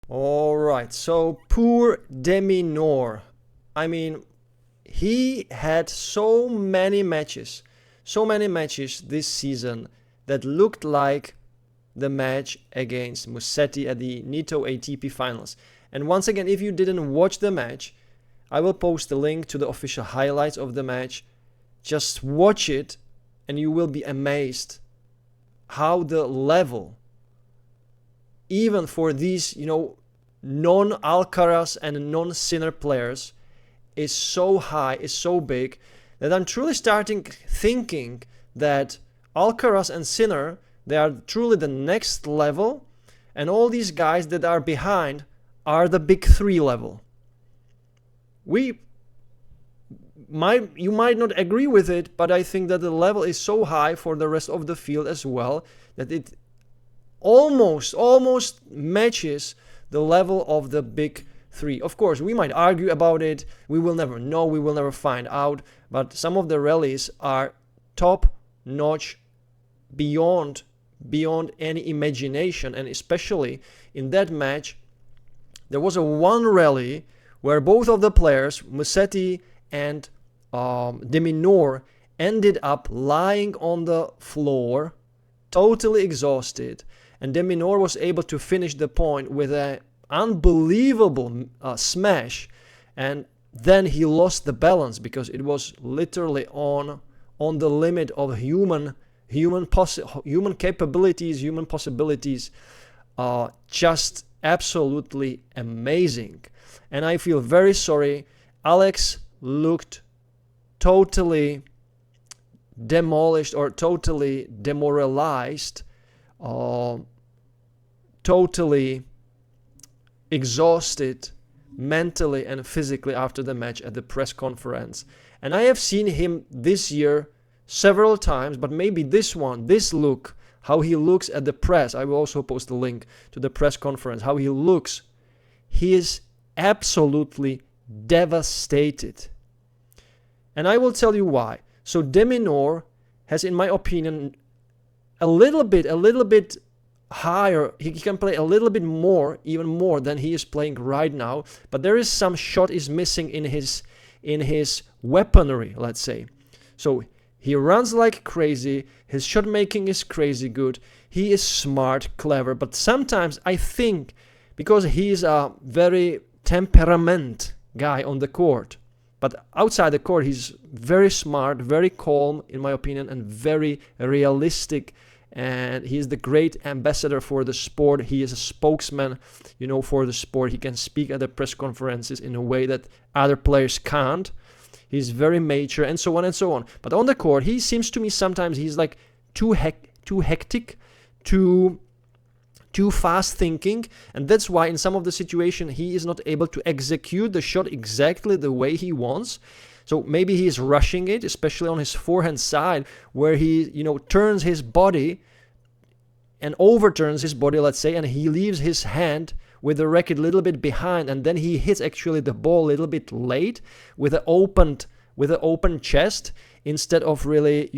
Alright, so poor De Minaur. I mean, he had so many matches this season that looked like the match against Musetti at the Nitto ATP Finals. And once again, if you didn't watch the match, I will post a link to the official highlights of the match. Just watch it and you will be amazed how the level, even for these, non-Alcaraz and non-Sinner players, is so high, is so big, that I'm truly starting thinking that Alcaraz and Sinner, they are truly the next level, and all these guys that are behind are the big three level. You might not agree with it, but I think that the level is so high for the rest of the field as well that it almost matches the level of the big three. Of course, we might argue about it. We will never know. We will never find out. But some of the rallies are top notch, beyond any imagination. And especially in that match, there was one rally where both of the players, Musetti and De Minaur, ended up lying on the floor, totally exhausted. And De Minaur was able to finish the point with an unbelievable smash. And then he lost the balance because it was literally on the limit of human capabilities, human possibilities. Just absolutely amazing. And I feel very sorry. Alex looked totally demolished or totally demoralized, totally exhausted mentally and physically after the match at the press conference. And I have seen him this year several times, but maybe this look, how he looks at the press, I will also post a link to the press conference, how he looks, he is absolutely devastated. And I will tell you why. So De Minaur has, in my opinion, a little bit higher. He can play a little bit more, even more than he is playing right now. But there is some shot is missing in his weaponry, let's say. So he runs like crazy. His shot making is crazy good. He is smart, clever. But sometimes I think, because he is a very temperament guy on the court, but outside the court he's very smart, very calm in my opinion, and very realistic. And he is the great ambassador for the sport. He is a spokesman, for the sport. He can speak at the press conferences in a way that other players can't. He's very mature and so on and so on. But on the court, he seems to me sometimes he's like too hectic, too fast thinking, and that's why in some of the situation he is not able to execute the shot exactly the way he wants. So maybe he is rushing it, especially on his forehand side, where he, turns his body and overturns his body, let's say, and he leaves his hand with the racket a little bit behind, and then he hits actually the ball a little bit late with an open chest, instead of really,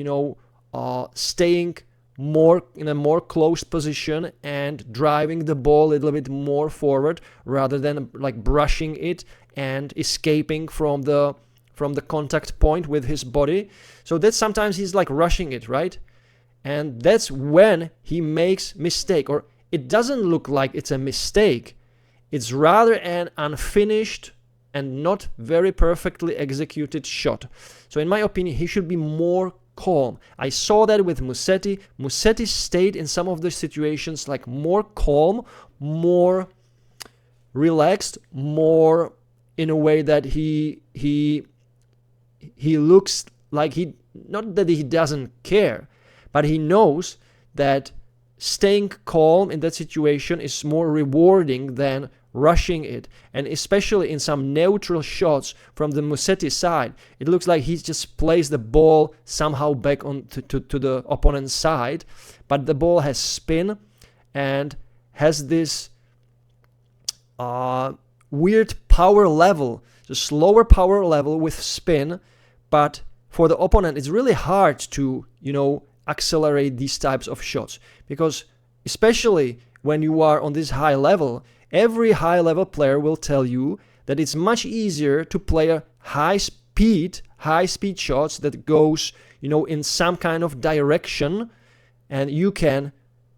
staying more in a more closed position and driving the ball a little bit more forward, rather than like brushing it and escaping from the contact point with his body. So that sometimes he's like rushing it, right? And that's when he makes mistake, or it doesn't look like it's a mistake. It's rather an unfinished and not very perfectly executed shot. So in my opinion, he should be more calm. I saw that with Musetti. Musetti stayed in some of the situations like more calm, more relaxed, more in a way that he looks like not that he doesn't care, but he knows that staying calm in that situation is more rewarding than rushing it. And especially in some neutral shots from the Musetti side, it looks like he just plays the ball somehow back on to the opponent's side, but the ball has spin and has this weird power level, the slower power level with spin. But for the opponent, it's really hard to, accelerate these types of shots, because especially when you are on this high level, every high level player will tell you that it's much easier to play a high speed shots that goes, in some kind of direction, and you can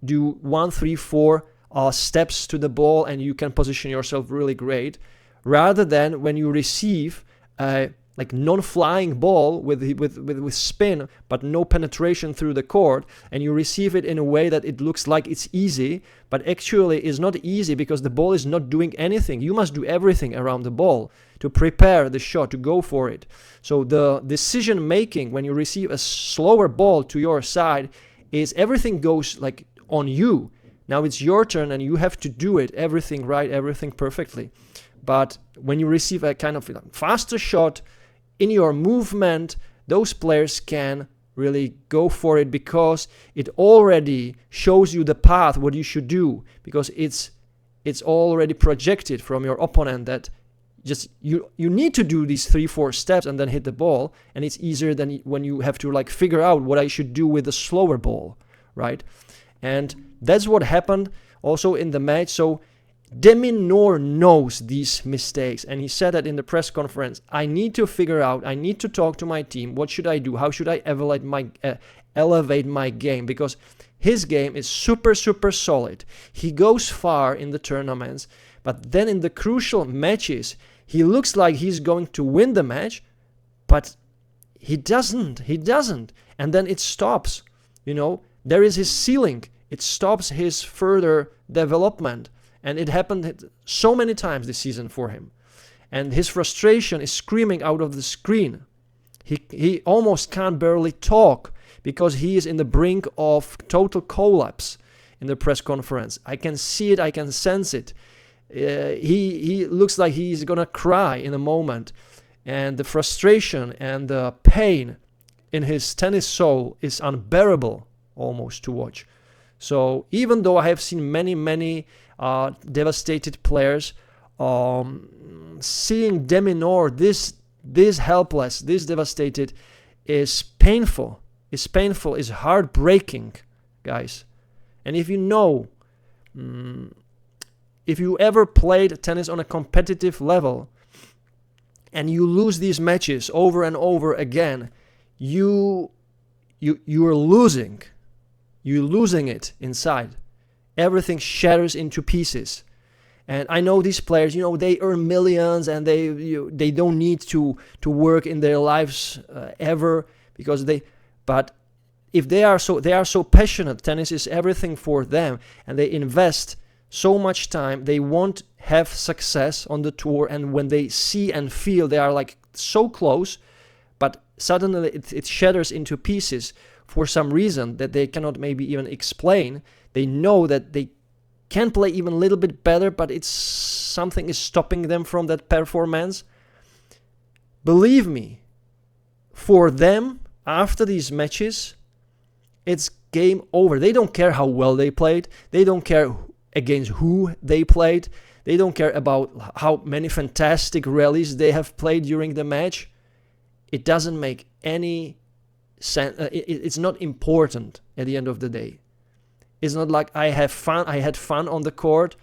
do 1, 3, 4 steps to the ball and you can position yourself really great, rather than when you receive a non-flying ball with spin but no penetration through the court, and you receive it in a way that it looks like it's easy, but actually is not easy because the ball is not doing anything. You must do everything around the ball to prepare the shot, to go for it. So the decision making when you receive a slower ball to your side is everything goes on you. Now it's your turn and you have to do it, everything right, everything perfectly. But when you receive a kind of faster shot in your movement, those players can really go for it because it already shows you the path, what you should do, because it's already projected from your opponent that just you need to do these 3-4 steps and then hit the ball, and it's easier than when you have to figure out what I should do with a slower ball, right? And that's what happened also in the match. So De Minaur knows these mistakes, and he said that in the press conference, I need to figure out, I need to talk to my team, what should I do, how should I elevate my game, because his game is super, super solid. He goes far in the tournaments, but then in the crucial matches, he looks like he's going to win the match, but he doesn't, and then it stops, there is his ceiling, it stops his further development. And it happened so many times this season for him. And his frustration is screaming out of the screen. He almost can't barely talk because he is in the brink of total collapse in the press conference. I can see it, I can sense it. He looks like he's gonna cry in a moment. And the frustration and the pain in his tennis soul is unbearable almost to watch. So even though I have seen many devastated players, seeing De Minaur this helpless, this devastated is painful, is heartbreaking, guys. And if you ever played tennis on a competitive level and you lose these matches over and over again, you're losing. You're losing it inside. Everything shatters into pieces. And I know these players, they earn millions and they don't need to work in their lives ever because but if they are so passionate, tennis is everything for them, and they invest so much time, they won't have success on the tour, and when they see and feel they are so close, but suddenly it shatters into pieces for some reason that they cannot maybe even explain. They know that they can play even a little bit better, but something is stopping them from that performance. Believe me, for them, after these matches, it's game over. They don't care how well they played. They don't care against who they played. They don't care about how many fantastic rallies they have played during the match. It doesn't make any sense. It's not important at the end of the day. It's not like I had fun on the court.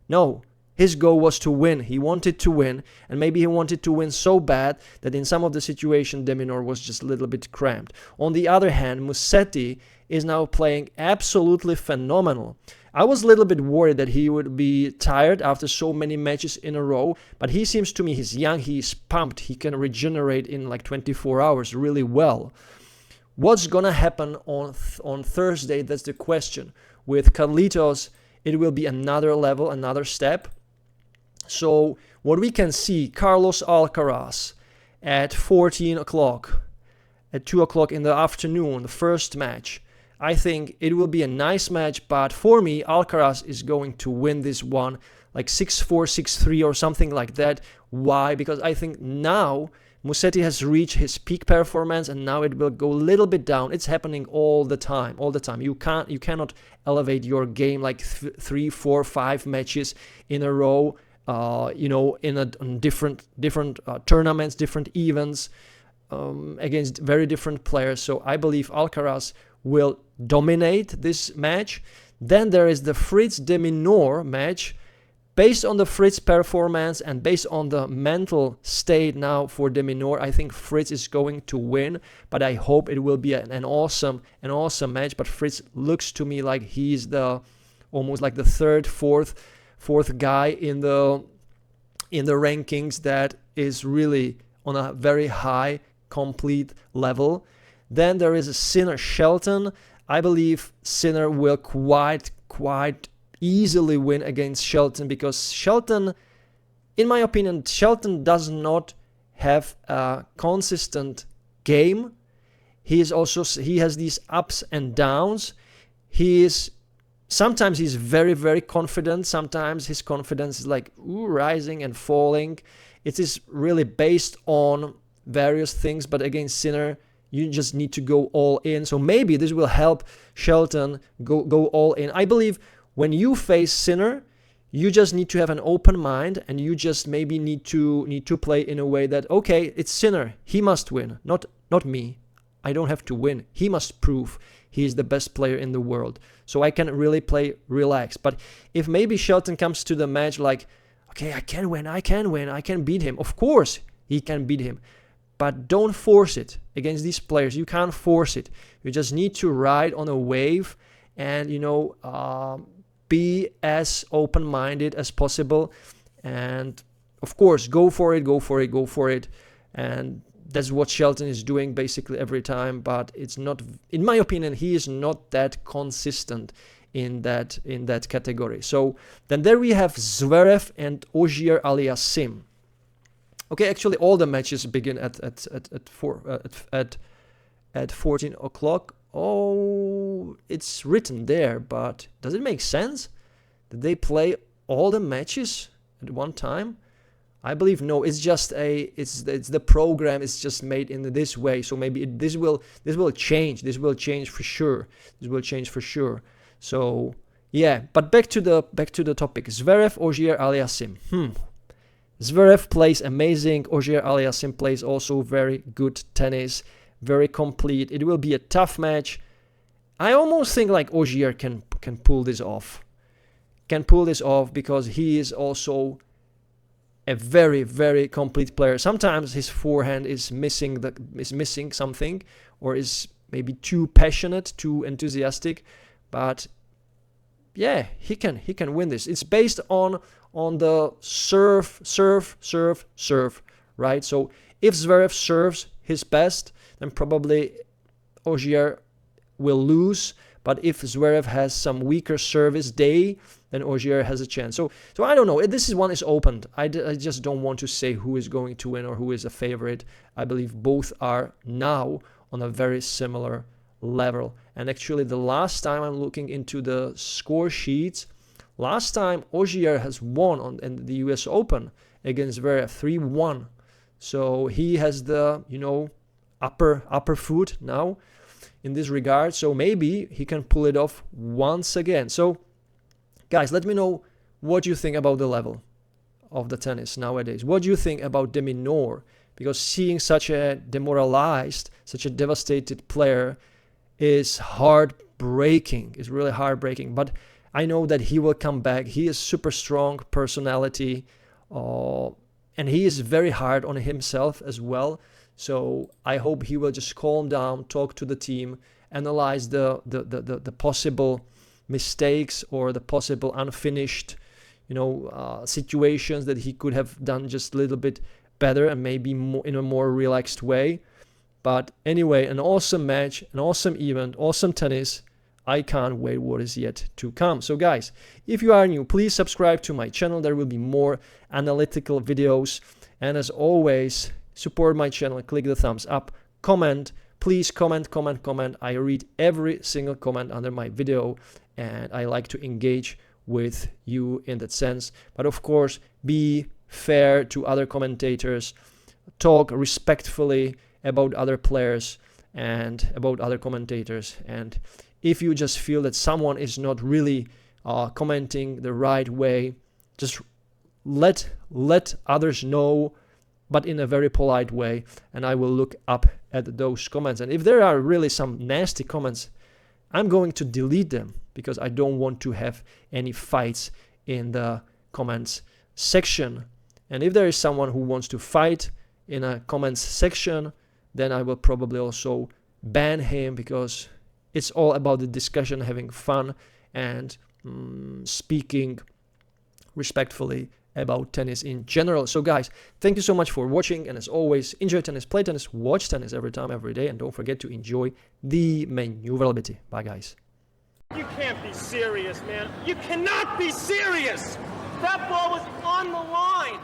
No, his goal was to win. He wanted to win, and maybe he wanted to win so bad that in some of the situation De Minaur was just a little bit cramped. On the other hand, Musetti is now playing absolutely phenomenal. I was a little bit worried that he would be tired after so many matches in a row, but he seems to me, he's young, he's pumped, he can regenerate in 24 hours really well. What's gonna happen on Thursday? That's the question. With Carlitos, it will be another level, another step. So what we can see, Carlos Alcaraz at 14 o'clock, at 2 o'clock in the afternoon, the first match. I think it will be a nice match, but for me, Alcaraz is going to win this one, 6-4, 6-3 or something like that. Why? Because I think now Musetti has reached his peak performance, and now it will go a little bit down. It's happening all the time. You cannot elevate your game 3, 4, 5 matches in a row. In different tournaments, different events, against very different players. So I believe Alcaraz will dominate this match. Then there is the Fritz De Minaur match. Based on the Fritz performance and based on the mental state now for De Minaur, I think Fritz is going to win, but I hope it will be an awesome match. But Fritz looks to me like he's almost like the third, fourth guy in the rankings that is really on a very high complete level. Then there is a Sinner Shelton. I believe Sinner will quite easily win against Shelton, because Shelton, in my opinion, Shelton does not have a consistent game. He has these ups and downs. Sometimes he's very, very confident. Sometimes his confidence is like rising and falling. It is really based on various things, but against Sinner, you just need to go all in. So maybe this will help Shelton go all in. I believe when you face Sinner, you just need to have an open mind, and you just maybe need to play in a way that, okay, it's Sinner, he must win, not me. I don't have to win. He must prove he is the best player in the world. So I can really play relaxed. But if maybe Shelton comes to the match like, okay, I can win, I can beat him. Of course he can beat him. But don't force it against these players. You can't force it. You just need to ride on a wave and, be as open-minded as possible, and of course go for it, and that's what Shelton is doing basically every time. But it's not, in my opinion, he is not that consistent in that category. So then there we have Zverev and Ogier Aliassime. Okay, actually all the matches begin at 14 o'clock. Oh, it's written there, but does it make sense? Did they play all the matches at one time? I believe no. It's just it's the program is just made in this way. So maybe this will change. This will change for sure. So yeah, but back to the topic. Zverev, Ogier Aliassime. Zverev plays amazing. Ogier Aliassime plays also very good tennis. Very complete. It will be a tough match. I almost think like Ogier can pull this off. Because he is also a very, very complete player. Sometimes his forehand is missing something, or is maybe too passionate, too enthusiastic. But yeah, he can win this. It's based on the serve, right? So if Zverev serves his best, then probably Ogier will lose. But if Zverev has some weaker service day, then Ogier has a chance. So I don't know. This one is opened. I just don't want to say who is going to win or who is a favorite. I believe both are now on a very similar level. And actually, the last time I'm looking into the score sheets, last time Ogier has won in the US Open against Zverev 3-1. So he has the, upper foot now in this regard. So maybe he can pull it off once again. So guys, let me know what you think about the level of the tennis nowadays. What do you think about De Minaur? Because seeing such a demoralized, such a devastated player is heartbreaking. It's really heartbreaking. But I know that he will come back. He is super strong personality, and he is very hard on himself as well. So I hope he will just calm down, talk to the team, analyze the possible mistakes or the possible unfinished, situations that he could have done just a little bit better and maybe more, in a more relaxed way. But anyway, an awesome match, an awesome event, awesome tennis. I can't wait what is yet to come. So guys, if you are new, please subscribe to my channel. There will be more analytical videos. And as always, support my channel, click the thumbs up, comment, please comment. I read every single comment under my video, and I like to engage with you in that sense. But of course, be fair to other commentators, talk respectfully about other players and about other commentators. And if you just feel that someone is not really commenting the right way, just let others know, but in a very polite way, and I will look up at those comments. And if there are really some nasty comments, I'm going to delete them because I don't want to have any fights in the comments section. And if there is someone who wants to fight in a comments section, then I will probably also ban him, because it's all about the discussion, having fun, and speaking respectfully about tennis in general. So guys, thank you so much for watching, and as always, enjoy tennis, play tennis, watch tennis every time, every day, and don't forget to enjoy the manooovrlbity. Bye guys. You can't be serious, man. You cannot be serious! That ball was on the line!